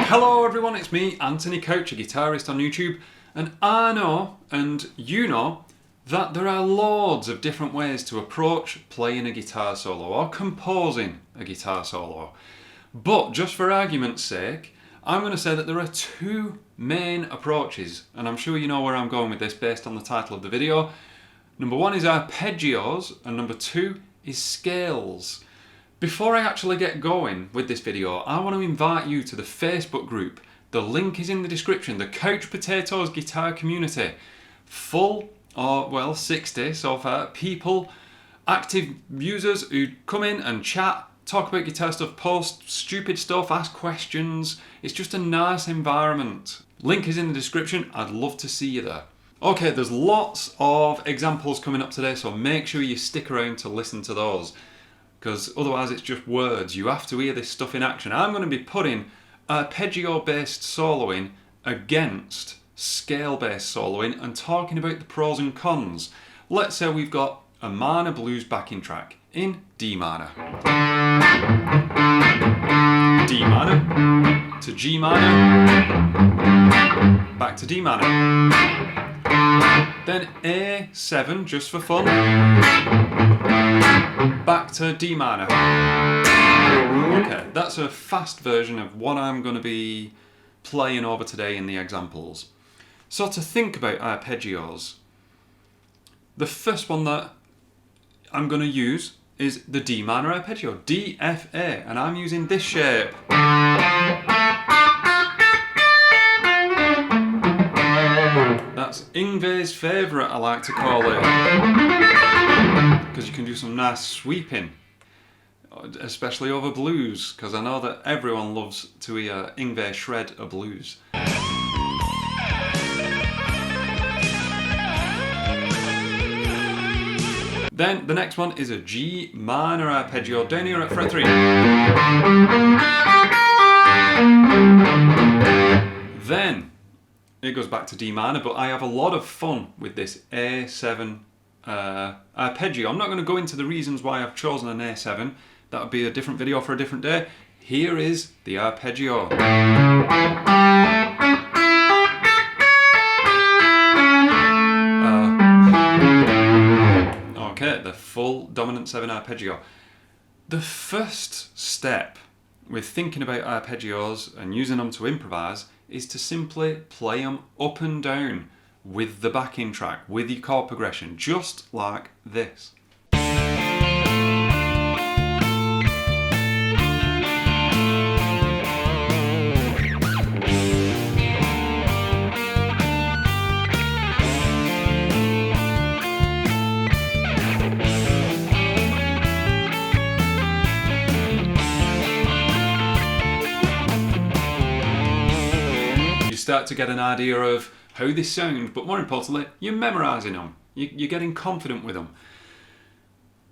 Hello everyone, it's me, Anthony Couch, a guitarist on YouTube, and I know, and you know, that there are loads of different ways to approach playing a guitar solo or composing a guitar solo. But just for argument's sake, I'm going to say that there are two main approaches, and I'm sure you know where I'm going with this based on the title of the video. Number one is arpeggios, and number two is scales. Before I actually get going with this video, I want to invite you to the Facebook group. The link is in the description, the Couch Potatoes Guitar Community. Full, or well, 60 so far, people, active users who come in and chat, talk about guitar stuff, post stupid stuff, ask questions. It's just a nice environment. Link is in the description. I'd love to see you there. Okay, there's lots of examples coming up today, so make sure you stick around to listen to those, because otherwise it's just words. You have to hear this stuff in action. I'm going to be putting arpeggio-based soloing against scale-based soloing and talking about the pros and cons. Let's say we've got a minor blues backing track in D minor. D minor to G minor, back to D minor. Then A7 just for fun, back to D minor. Okay, that's a fast version of what I'm going to be playing over today in the examples. So to think about arpeggios, the first one that I'm going to use is the D minor arpeggio, D, F, A, and I'm using this shape. That's Yngwie's favourite, I like to call it, because you can do some nice sweeping, especially over blues, because I know that everyone loves to hear Yngwie shred a blues. Then the next one is a G minor arpeggio down here at fret 3. Then it goes back to D minor, but I have a lot of fun with this A7 arpeggio. I'm not going to go into the reasons why I've chosen an A7. That would be a different video for a different day. Here is the arpeggio. Okay, the full dominant 7 arpeggio. The first step with thinking about arpeggios and using them to improvise is to simply play them up and down with the backing track, with your chord progression, just like this. Start to get an idea of how they sound, but more importantly, you're memorising them. You're getting confident with them.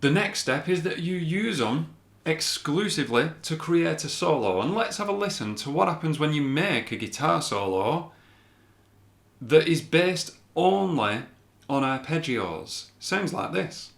The next step is that you use them exclusively to create a solo. And let's have a listen to what happens when you make a guitar solo that is based only on arpeggios. Sounds like this.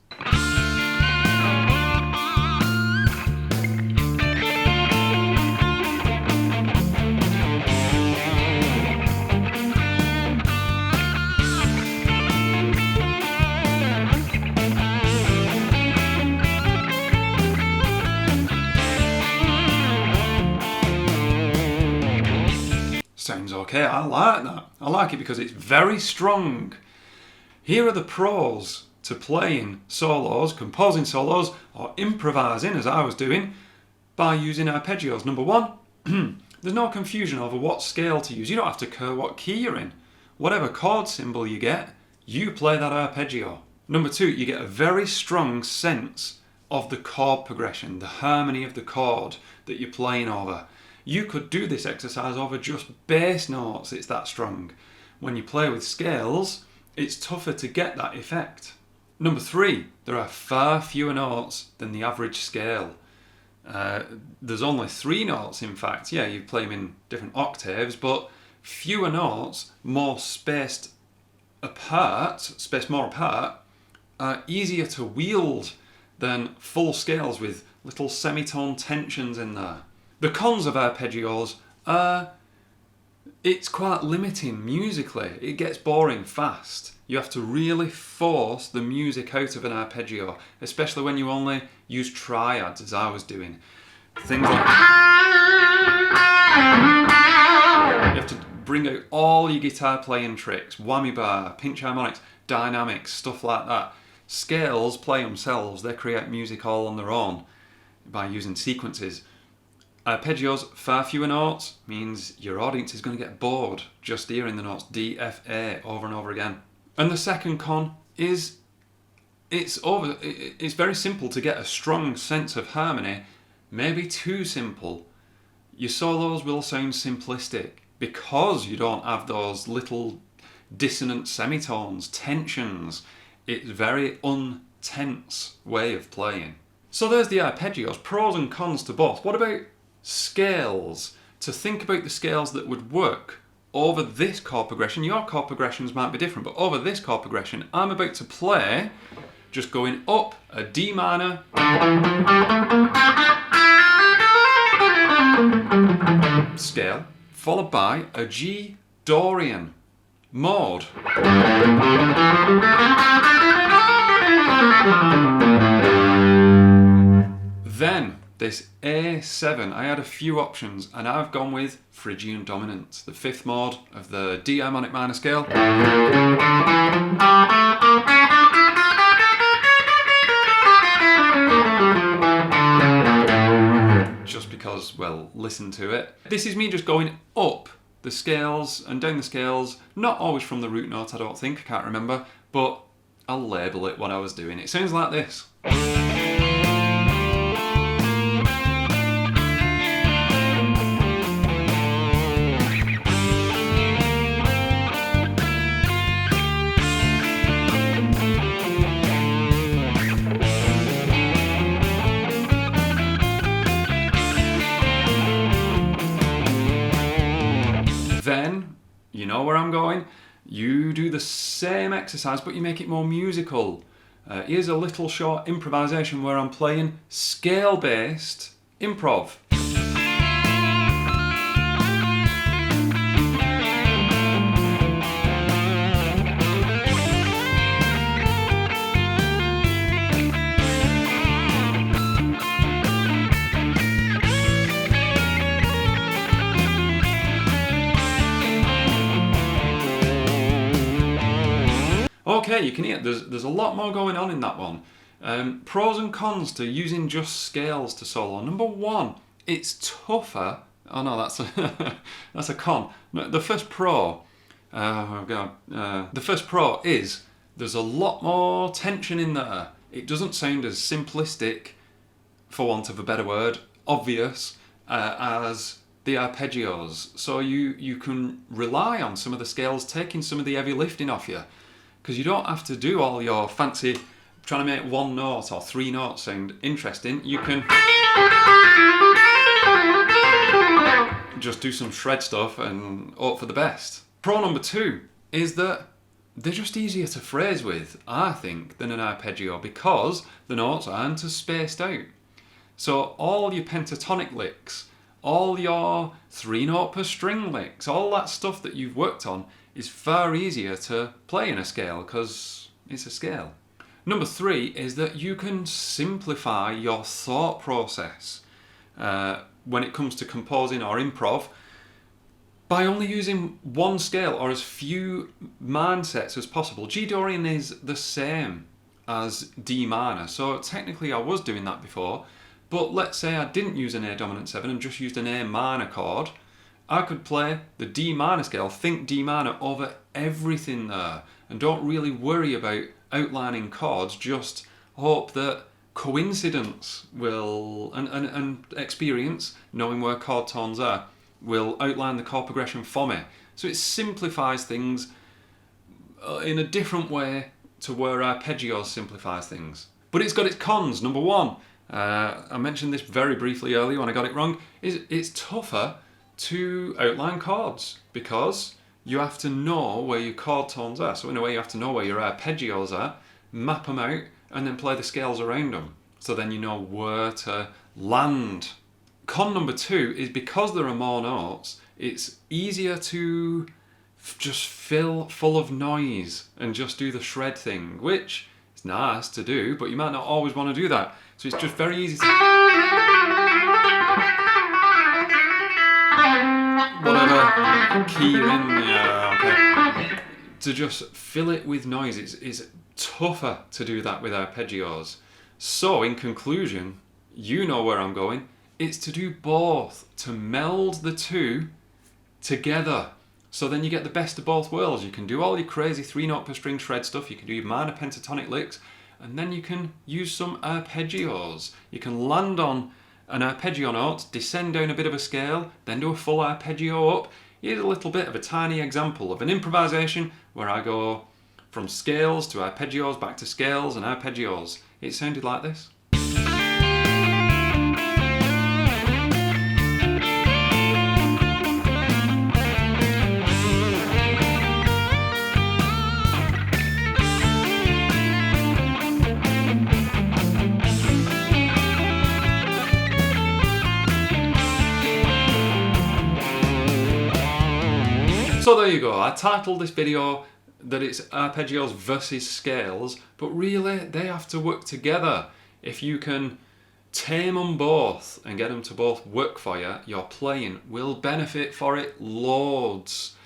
Sounds okay, I like that. I like it because it's very strong. Here are the pros to playing solos, composing solos, or improvising, as I was doing, by using arpeggios. Number one, there's no confusion over what scale to use. You don't have to care what key you're in. Whatever chord symbol you get, you play that arpeggio. Number two, you get a very strong sense of the chord progression, the harmony of the chord that you're playing over. You could do this exercise over just bass notes, it's that strong. When you play with scales, it's tougher to get that effect. Number three, there are far fewer notes than the average scale. There's only 3 notes, in fact. Yeah, you play them in different octaves, but fewer notes, more spaced more apart, are easier to wield than full scales with little semitone tensions in there. The cons of arpeggios are it's quite limiting musically. It gets boring fast. You have to really force the music out of an arpeggio, especially when you only use triads, as I was doing. Things like you have to bring out all your guitar playing tricks, whammy bar, pinch harmonics, dynamics, stuff like that. Scales play themselves, they create music all on their own by using sequences. Arpeggios, far fewer notes, means your audience is going to get bored just hearing the notes D, F, A over and over again. And the second con is it's very simple to get a strong sense of harmony, maybe too simple. Your solos will sound simplistic because you don't have those little dissonant semitones, tensions. It's a very untense way of playing. So there's the arpeggios, pros and cons to both. What about scales? To think about the scales that would work over this chord progression. Your chord progressions might be different, but over this chord progression, I'm about to play just going up a D minor, scale, followed by a G Dorian mode. Then this A7, I had a few options and I've gone with Phrygian dominant, the fifth mode of the D harmonic minor scale. Just because, well, listen to it. This is me just going up the scales and down the scales, not always from the root note, I don't think, I can't remember, but I'll label it what I was doing. It sounds like this. Then, you know where I'm going, you do the same exercise but you make it more musical. Here's a little short improvisation where I'm playing scale-based improv. Okay, you can hear there's a lot more going on in that one. Pros and cons to using just scales to solo. Number one, it's tougher. Oh no, that's a that's a con. The first pro, the first pro is there's a lot more tension in there. It doesn't sound as simplistic, for want of a better word, obvious as the arpeggios. So you can rely on some of the scales taking some of the heavy lifting off you. Because you don't have to do all your fancy trying to make one note or three notes sound interesting. You can just do some shred stuff and hope for the best. Pro number two is that they're just easier to phrase with, I think, than an arpeggio because the notes aren't as spaced out. So all your pentatonic licks, all your 3-note per string licks, all that stuff that you've worked on is far easier to play in a scale because it's a scale. Number three is that you can simplify your thought process when it comes to composing or improv by only using one scale or as few mindsets as possible. G Dorian is the same as D minor, so technically I was doing that before, but let's say I didn't use an A dominant 7 and just used an A minor chord. I could play the D minor scale, think D minor over everything there, and don't really worry about outlining chords, just hope that coincidence will, and experience, knowing where chord tones are, will outline the chord progression for me. So it simplifies things in a different way to where arpeggios simplifies things. But it's got its cons. Number one, I mentioned this very briefly earlier when I got it wrong, is it's tougher to outline chords because you have to know where your chord tones are. So in a way you have to know where your arpeggios are, map them out and then play the scales around them. so then you know where to land. Con number 2 is because there are more notes, it's easier to just fill full of noise and just do the shred thing, which is nice to do, but you might not always want to do that. So it's just very easy to... whatever key you're in, yeah, okay. To just fill it with noise, it's tougher to do that with arpeggios. So in conclusion, you know where I'm going. It's to do both, to meld the two together. So then you get the best of both worlds. You can do all your crazy 3-note per string shred stuff, you can do your minor pentatonic licks, and then you can use some arpeggios. You can land on an arpeggio note, descend down a bit of a scale, then do a full arpeggio up. Here's a little bit of a tiny example of an improvisation where I go from scales to arpeggios, back to scales and arpeggios. It sounded like this. So there you go, I titled this video that it's arpeggios versus scales, but really they have to work together. If you can tame them both and get them to both work for you, your playing will benefit for it loads.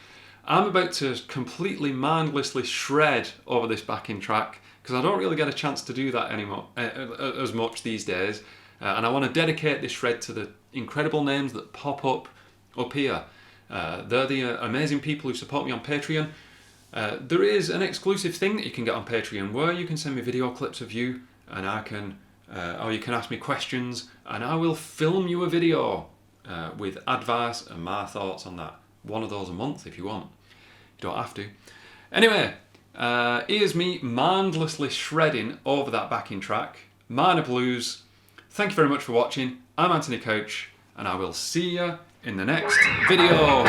I'm about to completely mindlessly shred over this backing track because I don't really get a chance to do that anymore as much these days, and I want to dedicate this shred to the incredible names that pop up here. They're the amazing people who support me on Patreon. There is an exclusive thing that you can get on Patreon where you can send me video clips of you, and I can, or you can ask me questions, and I will film you a video with advice and my thoughts on that. One of those a month if you want. You don't have to. Anyway, here's me mindlessly shredding over that backing track. Minor blues. Thank you very much for watching. I'm Anthony Couch, and I will see you in the next video.